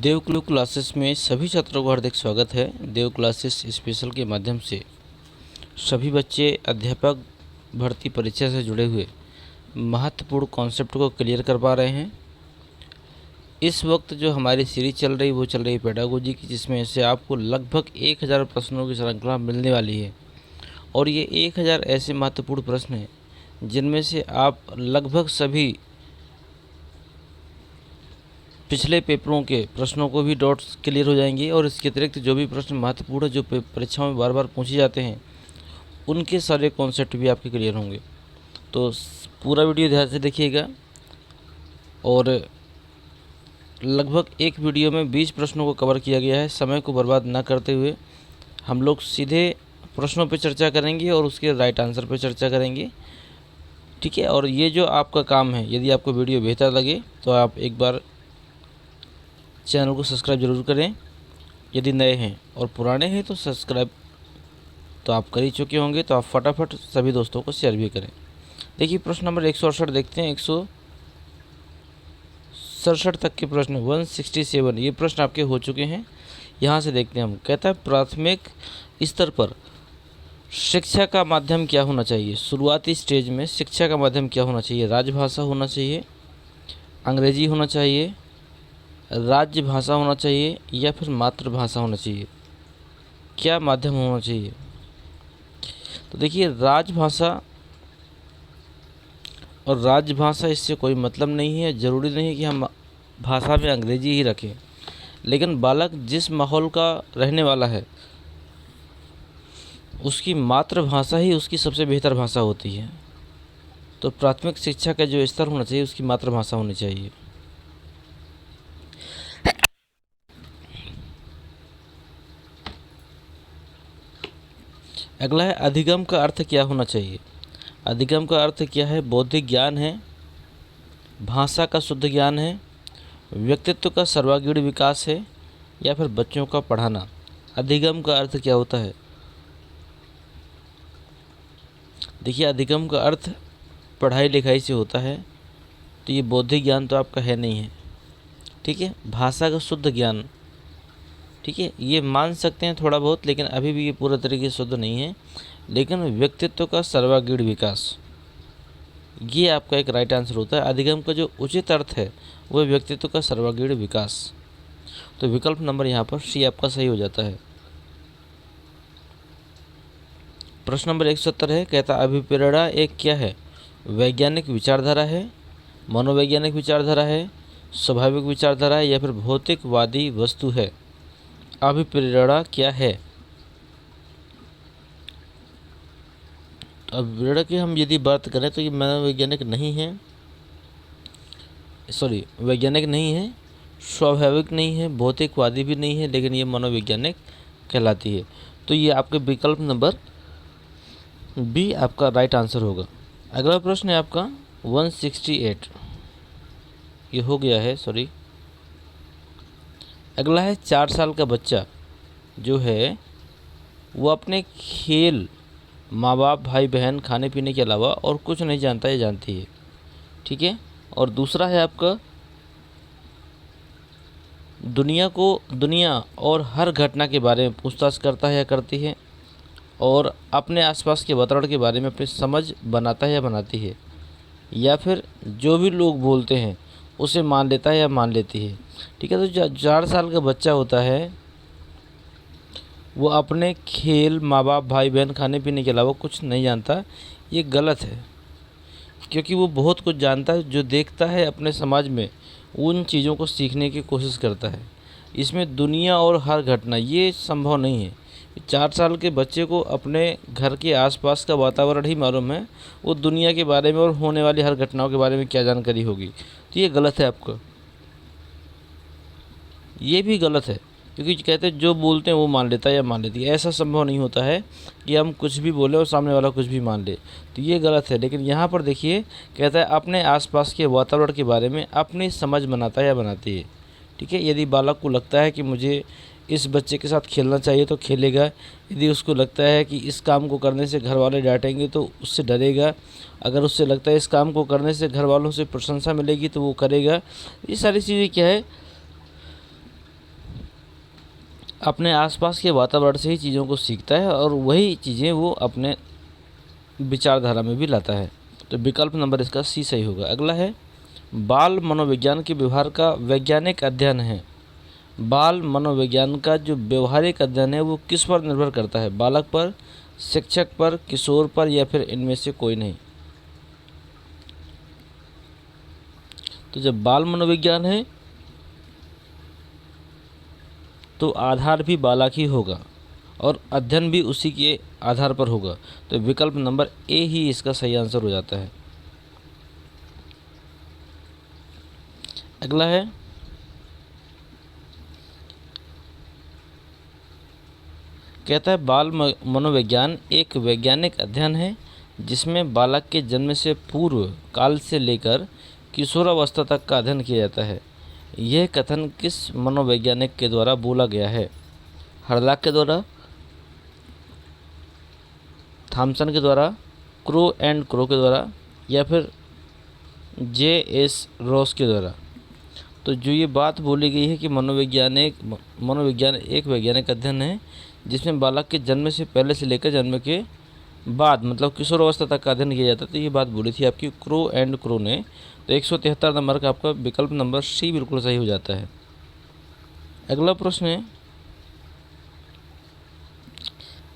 देव classes में सभी छात्रों को हार्दिक स्वागत है। देव क्लासेस स्पेशल के माध्यम से सभी बच्चे अध्यापक भर्ती परीक्षा से जुड़े हुए महत्वपूर्ण कॉन्सेप्ट को क्लियर कर पा रहे हैं। इस वक्त जो हमारी सीरीज चल रही वो चल रही पेडागोजी की, जिसमें से आपको लगभग 1000 प्रश्नों की श्रृंखला मिलने वाली है। और ये 1000 ऐसे महत्वपूर्ण प्रश्न हैं जिनमें से आप लगभग सभी पिछले पेपरों के प्रश्नों को भी डॉट्स क्लियर हो जाएंगे। और इसके अतिरिक्त जो भी प्रश्न महत्वपूर्ण है, जो परीक्षाओं में बार बार पूछे जाते हैं, उनके सारे कॉन्सेप्ट भी आपके क्लियर होंगे। तो पूरा वीडियो ध्यान से देखिएगा। और लगभग एक वीडियो में 20 प्रश्नों को कवर किया गया है। समय को बर्बाद ना करते हुए हम लोग सीधे प्रश्नों पर चर्चा करेंगे और उसके राइट आंसर पर चर्चा करेंगे, ठीक है। और ये जो आपका काम है, यदि आपको वीडियो बेहतर लगे तो आप एक बार चैनल को सब्सक्राइब जरूर करें यदि नए हैं, और पुराने हैं तो सब्सक्राइब तो आप कर ही चुके होंगे, तो आप फटाफट सभी दोस्तों को शेयर भी करें। देखिए प्रश्न नंबर 168 देखते हैं। 167 तक के प्रश्न 167 ये प्रश्न आपके हो चुके हैं। यहाँ से देखते हैं हम। कहता है प्राथमिक स्तर पर शिक्षा का माध्यम क्या होना चाहिए। शुरुआती स्टेज में शिक्षा का माध्यम क्या होना चाहिए। राजभाषा होना चाहिए, अंग्रेजी होना चाहिए, राज्य भाषा होना चाहिए, या फिर मातृभाषा होना चाहिए। क्या माध्यम होना चाहिए। तो देखिए राजभाषा और राजभाषा इससे कोई मतलब नहीं है। ज़रूरी नहीं है कि हम भाषा में अंग्रेजी ही रखें, लेकिन बालक जिस माहौल का रहने वाला है उसकी मातृभाषा ही उसकी सबसे बेहतर भाषा होती है। तो प्राथमिक शिक्षा का जो स्तर होना चाहिए उसकी मातृभाषा होनी चाहिए। अगला है अधिगम का अर्थ क्या होना चाहिए। अधिगम का अर्थ क्या है। बौद्धिक ज्ञान है, भाषा का शुद्ध ज्ञान है, व्यक्तित्व का सर्वांगीण विकास है, या फिर बच्चों का पढ़ाना। अधिगम का अर्थ क्या होता है। देखिए अधिगम का अर्थ पढ़ाई लिखाई से होता है, तो ये बौद्धिक ज्ञान तो आपका है नहीं है, ठीक है। भाषा का शुद्ध ज्ञान, ठीक है, ये मान सकते हैं थोड़ा बहुत, लेकिन अभी भी ये पूरा तरीके से शुद्ध नहीं है। लेकिन व्यक्तित्व का सर्वांगीण विकास, ये आपका एक राइट आंसर होता है। अधिगम का जो उचित अर्थ है वह व्यक्तित्व का सर्वांगीण विकास। तो विकल्प नंबर यहाँ पर सी आपका सही हो जाता है। प्रश्न नंबर 170 है। कहता अभिप्रेरणा एक क्या है। वैज्ञानिक विचारधारा है, मनोवैज्ञानिक विचारधारा है, स्वाभाविक विचारधारा है, या फिर भौतिकवादी वस्तु है। अभिप्रेरणा क्या है। अभिप्रेरणा की हम यदि बात करें तो ये मनोवैज्ञानिक नहीं है, वैज्ञानिक नहीं है, स्वाभाविक नहीं है, भौतिकवादी भी नहीं है, लेकिन ये मनोवैज्ञानिक कहलाती है। तो ये आपके विकल्प नंबर बी आपका राइट आंसर होगा। अगला प्रश्न है आपका 168, ये हो गया है, अगला है 4 साल का बच्चा जो है वो अपने खेल, माँ बाप, भाई बहन, खाने पीने के अलावा और कुछ नहीं जानता या जानती है, ठीक है। और दूसरा है आपका दुनिया और हर घटना के बारे में पूछताछ करता है या करती है, और अपने आसपास के वातावरण के बारे में अपनी समझ बनाता है या बनाती है, या फिर जो भी लोग बोलते हैं उसे मान लेता है या मान लेती है, ठीक है। तो जो 4 साल का बच्चा होता है वो अपने खेल, माँ बाप, भाई बहन, खाने पीने के अलावा कुछ नहीं जानता। ये गलत है, क्योंकि वो बहुत कुछ जानता है। जो देखता है अपने समाज में उन चीज़ों को सीखने की कोशिश करता है। इसमें दुनिया और हर घटना ये संभव नहीं है। 4 साल के बच्चे को अपने घर के आसपास का वातावरण ही मालूम है, वो दुनिया के बारे में और होने वाली हर घटनाओं के बारे में क्या जानकारी होगी। तो ये गलत है आपका, ये भी गलत है, क्योंकि कहते हैं जो बोलते हैं वो मान लेता है या मान लेती है। ऐसा संभव नहीं होता है कि हम कुछ भी बोलें और सामने वाला कुछ भी मान ले, तो ये गलत है। लेकिन यहाँ पर देखिए कहता है अपने आसपास के वातावरण के बारे में अपनी समझ बनाता है या बनाती है, ठीक है। यदि बालक को लगता है कि मुझे इस बच्चे के साथ खेलना चाहिए तो खेलेगा। यदि उसको लगता है कि इस काम को करने से घर वाले डांटेंगे तो उससे डरेगा। अगर उससे लगता है इस काम को करने से घर वालों से प्रशंसा मिलेगी तो वो करेगा। ये सारी चीज़ें क्या है, अपने आसपास के वातावरण से ही चीज़ों को सीखता है और वही चीज़ें वो अपने विचारधारा में भी लाता है। तो विकल्प नंबर इसका सी सही होगा। अगला है बाल मनोविज्ञान के व्यवहार का वैज्ञानिक अध्ययन है। बाल मनोविज्ञान का जो व्यवहारिक अध्ययन है वो किस पर निर्भर करता है? बालक पर, शिक्षक पर, किशोर पर या फिर इनमें से कोई नहीं? तो जब बाल मनोविज्ञान है तो आधार भी बालक ही होगा और अध्ययन भी उसी के आधार पर होगा। तो विकल्प नंबर ए ही इसका सही आंसर हो जाता है। अगला है कहता है बाल मनोविज्ञान एक वैज्ञानिक अध्ययन है जिसमें बालक के जन्म से पूर्व काल से लेकर किशोरावस्था तक का अध्ययन किया जाता है। यह कथन किस मनोवैज्ञानिक के द्वारा बोला गया है? हर्लाक के द्वारा, थॉमसन के द्वारा, क्रो एंड क्रो के द्वारा या फिर J.S. रॉस के द्वारा? तो जो ये बात बोली गई है कि मनोविज्ञान एक वैज्ञानिक अध्ययन है जिसमें बालक के जन्म से पहले से लेकर जन्म के बाद मतलब किशोरावस्था तक का अध्ययन किया जाता है, तो ये बात बोली थी आपकी क्रो एंड क्रो ने। तो 173 नंबर का आपका विकल्प नंबर सी बिल्कुल सही हो जाता है। अगला प्रश्न है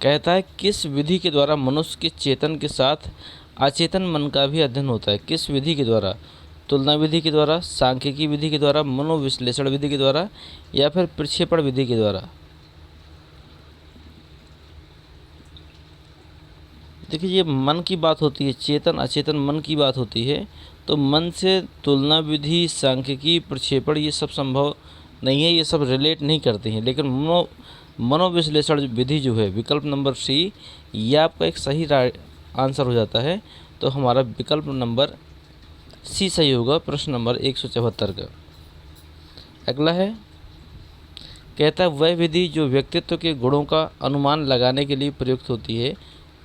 कहता है किस विधि के द्वारा मनुष्य के चेतन के साथ अचेतन मन का भी अध्ययन होता है? किस विधि के द्वारा? तुलना विधि के द्वारा, सांख्यिकी विधि के द्वारा, मनोविश्लेषण विधि के द्वारा या फिर प्रक्षेपण विधि के द्वारा? देखिए ये मन की बात होती है, चेतन अचेतन मन की बात होती है, तो मन से तुलना विधि, सांख्यिकी, प्रक्षेपण ये सब संभव नहीं है, ये सब रिलेट नहीं करते हैं। लेकिन मनोविश्लेषण विधि जो है विकल्प नंबर सी, ये आपका एक सही आंसर हो जाता है। तो हमारा विकल्प नंबर सी सही होगा प्रश्न नंबर 174 का। अगला है कहता है वह विधि जो व्यक्तित्व के गुणों का अनुमान लगाने के लिए प्रयुक्त होती है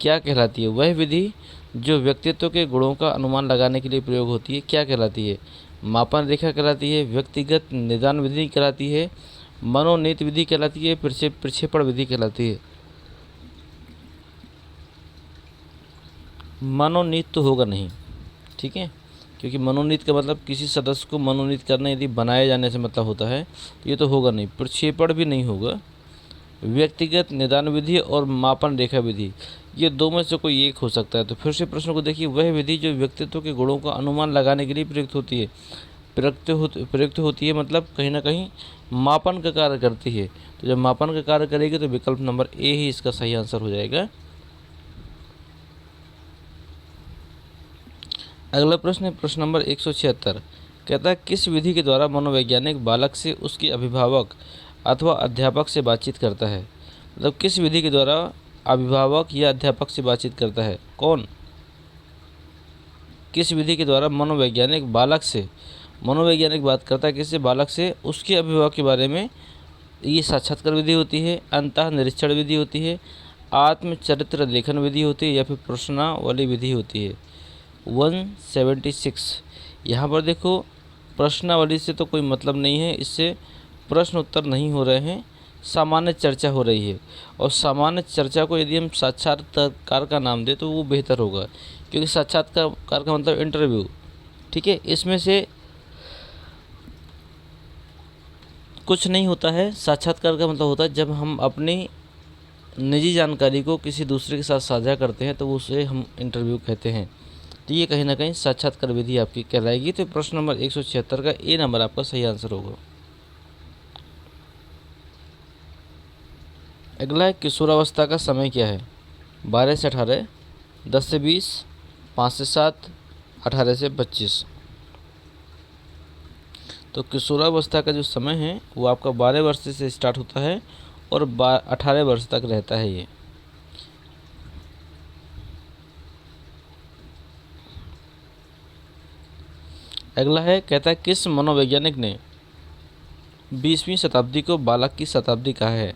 क्या कहलाती है? वह विधि जो व्यक्तित्व के गुणों का अनुमान लगाने के लिए प्रयोग होती है क्या कहलाती है? मापन रेखा कहलाती है, व्यक्तिगत निदान विधि कहलाती है, मनोनीत विधि कहलाती है, प्रक्षेपण विधि कहलाती है? मनोनीत तो होगा नहीं, ठीक है, क्योंकि मनोनीत का मतलब किसी सदस्य को मनोनीत करना यदि बनाए जाने से मतलब होता है, तो ये तो होगा नहीं। प्रक्षेपण भी नहीं होगा। व्यक्तिगत निदान विधि और मापन रेखा विधि, ये दो में से कोई एक हो सकता है। तो फिर से प्रश्न को देखिए, वह विधि जो व्यक्तित्व के गुणों का अनुमान लगाने के लिए प्रयुक्त होती है, प्रयुक्त होती है मतलब कहीं ना कहीं मापन का कार्य करती है। तो जब मापन का कार्य करेगी तो विकल्प नंबर ए ही इसका सही आंसर हो जाएगा। अगला प्रश्न है प्रश्न नंबर 176, कहता है किस विधि के द्वारा मनोवैज्ञानिक बालक से उसके अभिभावक अथवा अध्यापक से बातचीत करता है? मतलब किस विधि के द्वारा अभिभावक या अध्यापक से बातचीत करता है? कौन? किस विधि के द्वारा मनोवैज्ञानिक बात करता है किससे? बालक से उसके अभिभावक के बारे में। ये साक्षात्कार विधि होती है, अंतः निरीक्षण विधि होती है, आत्मचरित्र लेखन विधि होती है या फिर प्रश्नावली विधि होती है? 176। यहाँ पर देखो प्रश्नावली से तो कोई मतलब नहीं है, इससे प्रश्न उत्तर नहीं हो रहे हैं, सामान्य चर्चा हो रही है। और सामान्य चर्चा को यदि हम साक्षात्कार का नाम दें तो वो बेहतर होगा, क्योंकि साक्षात्कार का मतलब इंटरव्यू, ठीक है, इसमें से कुछ नहीं होता है। साक्षात्कार का मतलब होता है जब हम अपनी निजी जानकारी को किसी दूसरे के साथ साझा करते हैं तो उसे हम इंटरव्यू कहते हैं। तो ये कहीं ना कहीं साक्षात्कार विधि आपकी कहलाएगी। तो प्रश्न नंबर 176 का ए नंबर आपका सही आंसर होगा। अगला है किशोरावस्था का समय क्या है? 12 से 18, 10 से 20, 5 से 7, 18 से 25। तो किशोरावस्था का जो समय है वो आपका 12 वर्ष से स्टार्ट होता है और 18 वर्ष तक रहता है ये। अगला है कहता है किस मनोवैज्ञानिक ने 20वीं शताब्दी को बालक की शताब्दी कहा है?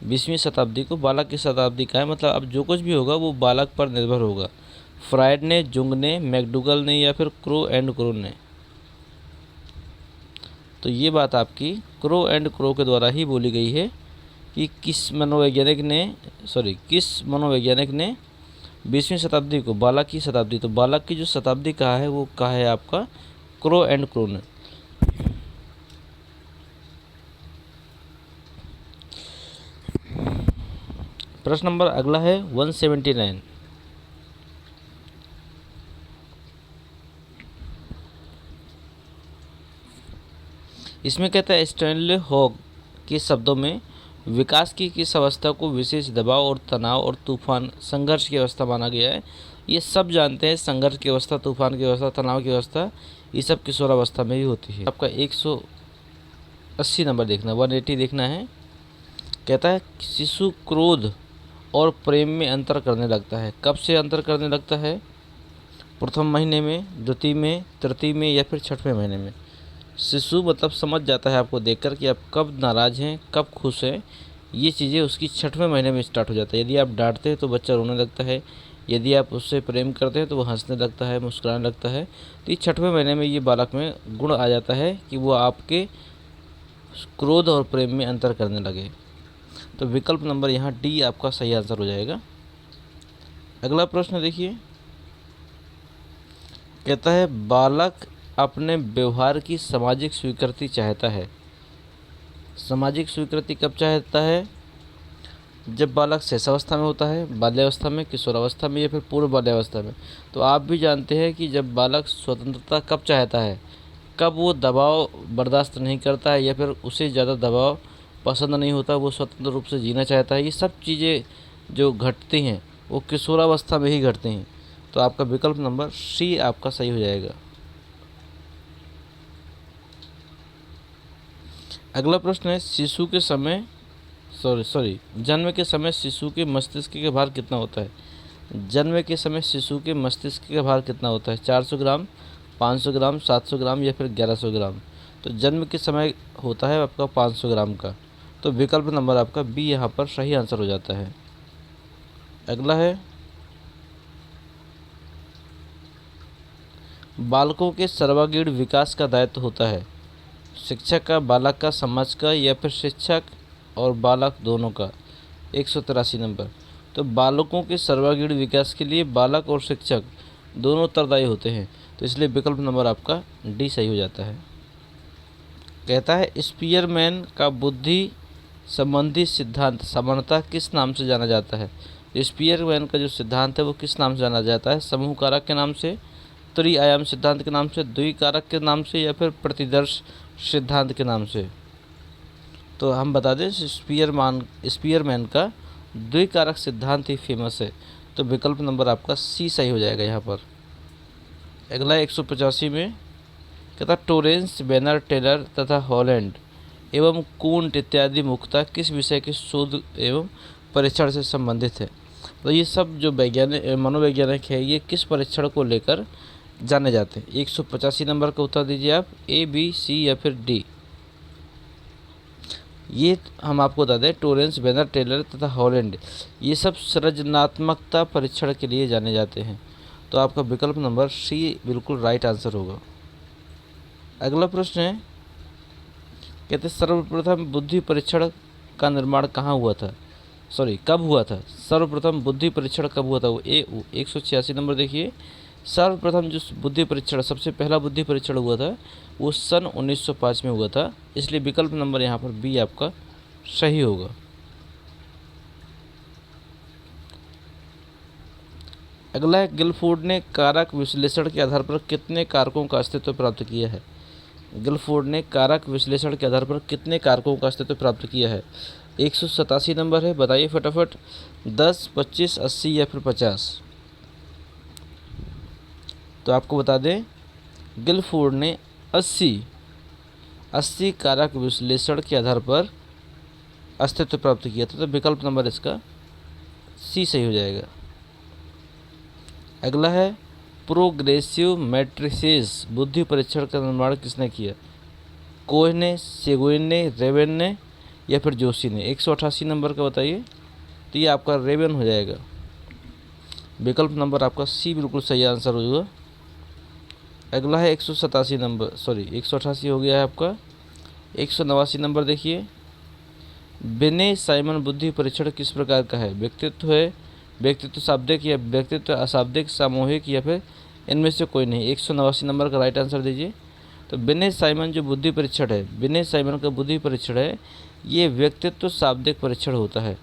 20वीं शताब्दी को बालक की शताब्दी कहा है, मतलब अब जो कुछ भी होगा वो बालक पर निर्भर होगा। फ्रायड ने, जुंग ने, मैकडूगल ने या फिर क्रो एंड क्रो ने? तो ये बात आपकी क्रो एंड क्रो के द्वारा ही बोली गई है कि किस मनोवैज्ञानिक ने 20वीं शताब्दी को बालक की शताब्दी, तो बालक की जो शताब्दी कहा है वो कहा है आपका क्रो एंड क्रो ने। प्रश्न नंबर अगला है 179। इसमें कहता है स्टैनले हॉग के शब्दों में विकास की किस अवस्था को विशेष दबाव और तनाव और तूफान संघर्ष की अवस्था माना गया है। ये सब जानते हैं, संघर्ष की अवस्था, तूफान की अवस्था, तनाव की अवस्था, ये सब किशोरावस्था में ही होती है। आपका 180 नंबर देखना, 180 देखना है। कहता है शिशु क्रोध और प्रेम में अंतर करने लगता है। कब से अंतर करने लगता है? प्रथम महीने में, द्वितीय में, तृतीय में या फिर छठवें महीने में। शिशु मतलब समझ जाता है आपको देखकर कि आप कब नाराज़ हैं, कब खुश हैं। ये चीज़ें उसकी छठवें महीने में स्टार्ट हो जाता है। यदि आप डांटते हैं तो बच्चा रोने लगता है, यदि आप उससे प्रेम करते हैं तो वो हंसने लगता है, मुस्कुराने लगता है। तो ये छठवें महीने में ये बालक में गुण आ जाता है कि वो आपके क्रोध और प्रेम में अंतर करने लगे। तो विकल्प नंबर यहाँ डी आपका सही आंसर हो जाएगा। अगला प्रश्न देखिए, कहता है बालक अपने व्यवहार की सामाजिक स्वीकृति चाहता है। सामाजिक स्वीकृति कब चाहता है? जब बालक शैशवावस्था में होता है, बाल्यावस्था में, किशोरावस्था में या फिर पूर्व बाल्यावस्था में। तो आप भी जानते हैं कि जब बालक स्वतंत्रता कब चाहता है, कब वो दबाव बर्दाश्त नहीं करता है या फिर उसे ज़्यादा दबाव पसंद नहीं होता, वो स्वतंत्र रूप से जीना चाहता है। ये सब चीज़ें जो घटती हैं वो किशोरावस्था में ही घटती हैं। तो आपका विकल्प नंबर सी आपका सही हो जाएगा। अगला प्रश्न है शिशु के समय जन्म के समय शिशु के मस्तिष्क का भार कितना होता है? जन्म के समय शिशु के मस्तिष्क का भार कितना होता है? 400 ग्राम, 500 ग्राम, 700 ग्राम या फिर 1100 ग्राम। तो जन्म के समय होता है आपका 500 ग्राम का। तो विकल्प नंबर आपका बी यहाँ पर सही आंसर हो जाता है। अगला है बालकों के सर्वांगीण विकास का दायित्व होता है शिक्षक का, बालक का, समाज का या फिर शिक्षक और बालक दोनों का। 183 नंबर। तो बालकों के सर्वांगीण विकास के लिए बालक और शिक्षक दोनों उत्तरदायी होते हैं। तो इसलिए विकल्प नंबर आपका डी सही हो जाता है। कहता है स्पीयरमैन का बुद्धि संबंधी सिद्धांत सामान्यतः किस नाम से जाना जाता है? स्पीयरमैन का जो सिद्धांत है वो किस नाम से जाना जाता है? समूह कारक के नाम से, त्रिआयाम सिद्धांत के नाम से, द्विकारक के नाम से या फिर प्रतिदर्श सिद्धांत के नाम से। तो हम बता दें स्पीयरमैन का द्विकारक सिद्धांत ही फेमस है। तो विकल्प नंबर आपका सी सही हो जाएगा यहाँ पर। अगला 185 में कहता टोरेंस, बैनर, टेलर तथा हॉलैंड एवं कूंट इत्यादि मुख्यतः किस विषय के शोध एवं परीक्षण से संबंधित है? तो ये सब जो मनोवैज्ञानिक है ये किस परीक्षण को लेकर जाने जाते हैं? 185 नंबर का उत्तर दीजिए आप, ए, बी, सी या फिर डी। ये हम आपको बता दें टोरेंस, बैनर, टेलर तथा हॉलैंड ये सब सृजनात्मकता परीक्षण के लिए जाने जाते हैं। तो आपका विकल्प नंबर सी बिल्कुल राइट आंसर होगा। अगला प्रश्न है कहते सर्वप्रथम बुद्धि परीक्षण का निर्माण कहाँ हुआ था? कब हुआ था? सर्वप्रथम बुद्धि परीक्षण कब हुआ था? वो 186 नंबर देखिए। सर्वप्रथम जो बुद्धि परीक्षण, सबसे पहला बुद्धि परीक्षण हुआ था वो सन 1905 में हुआ था। इसलिए विकल्प नंबर यहाँ पर बी आपका सही होगा। अगला है गिलफोर्ड ने कारक विश्लेषण के आधार पर कितने कारकों का अस्तित्व प्राप्त किया है? गिलफोर्ड ने कारक विश्लेषण के आधार पर कितने कारकों का अस्तित्व प्राप्त किया है? 187 नंबर है, बताइए फटाफट। 10, 25, 80 या फिर 50। तो आपको बता दें गिलफोर्ड ने 80 कारक विश्लेषण के आधार पर अस्तित्व प्राप्त किया था। तो विकल्प नंबर इसका सी सही हो जाएगा। अगला है प्रोग्रेसिव मैट्रिसेस बुद्धि परीक्षण का निर्माण किसने किया? कोह ने, सेगुइन ने, रेवेन ने या फिर जोशी ने। 188 नंबर का बताइए। तो ये आपका रेवेन हो जाएगा। विकल्प नंबर आपका सी बिल्कुल सही आंसर होगा। अगला है 187 नंबर, 188 हो गया है आपका। 189 नंबर देखिए। बिने साइमन बुद्धि परीक्षण किस प्रकार का है? व्यक्तित्व है, व्यक्तित्व शाब्दिक या व्यक्तित्व अशाब्दिक, सामूहिक या फिर इनमें से कोई नहीं? 189 नंबर का राइट आंसर दीजिए। तो बिने साइमन जो बुद्धि परीक्षण है, बिने साइमन का बुद्धि परीक्षण है, ये व्यक्तित्व शाब्दिक परीक्षण होता है।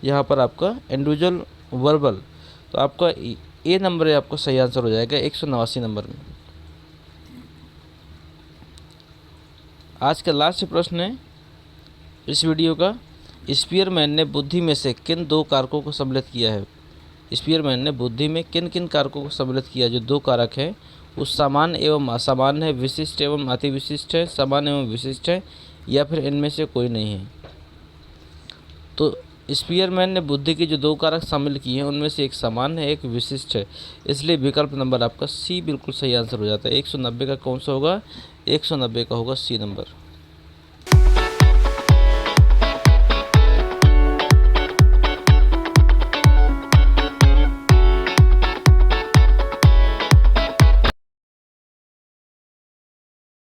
यहाँ पर आपका इंडिविजुअल वर्बल, तो आपका ए नंबर है, आपका सही आंसर हो जाएगा 189 नंबर में। आज का लास्ट प्रश्न है इस वीडियो का, स्पीयरमैन ने बुद्धि में से किन दो कारकों को सम्मिलित किया है? स्पीयरमैन ने बुद्धि में किन किन कारकों को सम्मिलित किया? जो दो कारक हैं वो सामान्य एवं असामान्य है, विशिष्ट एवं अति विशिष्ट है, सामान्य एवं विशिष्ट है, या फिर इनमें से कोई नहीं है? तो स्पीयरमैन ने बुद्धि के जो दो कारक शामिल किए हैं उनमें से एक सामान्य है, एक विशिष्ट है, इसलिए विकल्प नंबर आपका सी बिल्कुल सही आंसर हो जाता है। 190 का कौन सा होगा? 190 का होगा सी नंबर।